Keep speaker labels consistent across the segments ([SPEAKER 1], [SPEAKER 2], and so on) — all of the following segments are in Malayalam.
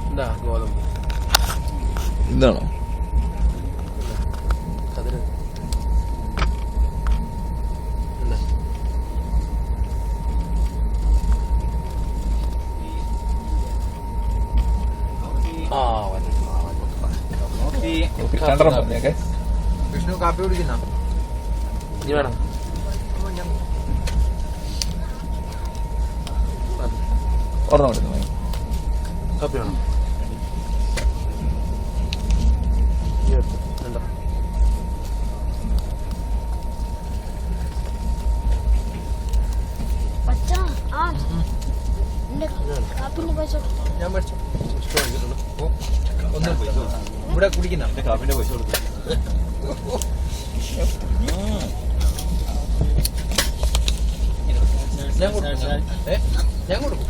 [SPEAKER 1] എന്താ ഗോതമ്പ്
[SPEAKER 2] ഇതാണോ?
[SPEAKER 1] കതിര്
[SPEAKER 3] വിഷ്ണു കാപ്പി കുടിക്കുന്ന
[SPEAKER 1] ഇനി വേണം
[SPEAKER 2] ഒരെണ്ണം എടുക്കുന്നു.
[SPEAKER 1] കാപ്പി വേണം രണ്ടോ
[SPEAKER 3] ഞാൻ പഠിച്ചു ഒന്നും ഇവിടെ കുടിക്കുന്ന
[SPEAKER 4] കാപ്പിന്റെ പൈസ കൊടുത്തു.
[SPEAKER 3] ഞാൻ കൊടുക്കും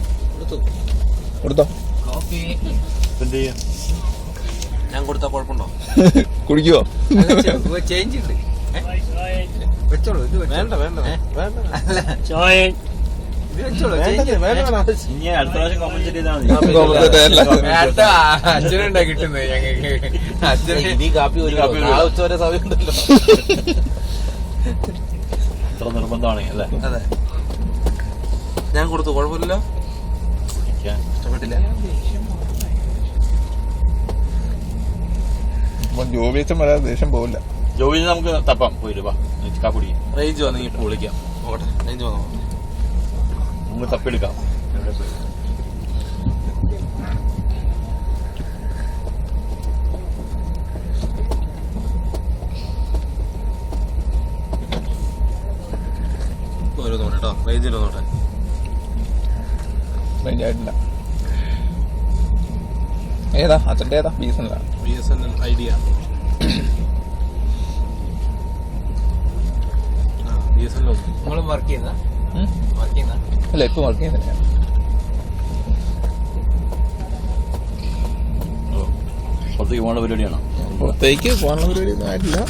[SPEAKER 2] കൊടുത്തോ?
[SPEAKER 3] കോഫി
[SPEAKER 4] എന്ത് ചെയ്യാ?
[SPEAKER 1] ഞാൻ കൊടുത്താൽ കുഴപ്പമുണ്ടോ?
[SPEAKER 2] കുടിക്കുവോ?
[SPEAKER 3] ചേഞ്ച് ഉണ്ട്. വെച്ചോളൂ. ഇത്
[SPEAKER 1] വേണ്ട വേണ്ട വേണ്ട
[SPEAKER 3] അല്ല ഇത് വെച്ചോളൂ.
[SPEAKER 4] ഇനി അടുത്ത പ്രാവശ്യം കോമന്റ് ചെയ്താൽ
[SPEAKER 3] അച്ഛനുണ്ടാ കിട്ടുന്നത് ഞങ്ങൾക്ക്. അച്ഛന്
[SPEAKER 1] ഇനി കാപ്പി ഒരു നാളെ ഉച്ച വരെ സമയമുണ്ടല്ലോ.
[SPEAKER 4] അത്ര നിർബന്ധമാണെങ്കിൽ അല്ലേ?
[SPEAKER 1] അതെ ഞാൻ കൊടുത്തു കുഴപ്പമില്ലല്ലോ. ഇഷ്ടപ്പെട്ടില്ല.
[SPEAKER 2] ജോബിയച്ചൻ വരാതെ ദേഷ്യം പോവില്ല.
[SPEAKER 4] ജോബിന് നമുക്ക് തപ്പാം പോയിട്ട് വാ കാപ്പുടി
[SPEAKER 1] റേഞ്ച് വന്നെങ്കിൽ ഇപ്പോൾ വിളിക്കാം. നോക്കട്ടെ റേഞ്ച് വന്നോ
[SPEAKER 4] നമുക്ക് തപ്പിയെടുക്കാം. എവിടെ പോയി
[SPEAKER 1] ഓരോ നോട്ടെ കേട്ടോ. റേഞ്ചിൽ നോട്ടെ.
[SPEAKER 2] ആയിട്ടില്ല. ഏതാ അച്ഛൻ്റെ ഏതാ? BSNL
[SPEAKER 1] BSNL idea. BSNL
[SPEAKER 3] നിങ്ങൾ വർക്ക് ചെയ്യുന്ന
[SPEAKER 2] അല്ല ഇപ്പൊ വർക്ക് ചെയ്യുന്നില്ല.
[SPEAKER 4] പുറത്തേക്ക് പോകേണ്ട പരിപാടിയാണോ?
[SPEAKER 2] പുറത്തേക്ക് പോകാനുള്ള പരിപാടിയൊന്നും ആയിട്ടില്ല.